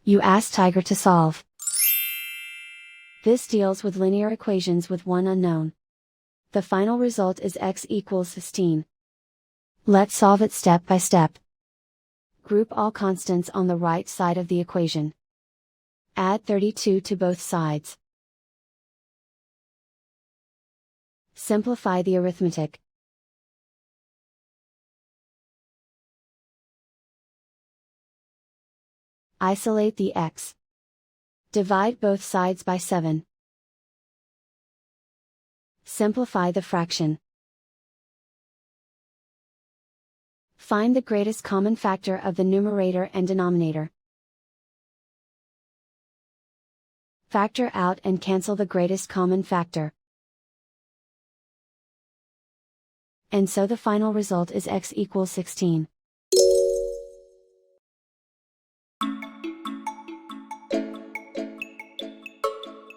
You ask Tiger to solve. This deals with linear equations with one unknown. The final result is x equals 16. Let's solve it step by step. Group all constants on the right side of the equation. Add 32 to both sides. Simplify the arithmetic. Isolate the x. Divide both sides by 7. Simplify the fraction. Find the greatest common factor of the numerator and denominator. Factor out and cancel the greatest common factor. And so the final result is x equals 16.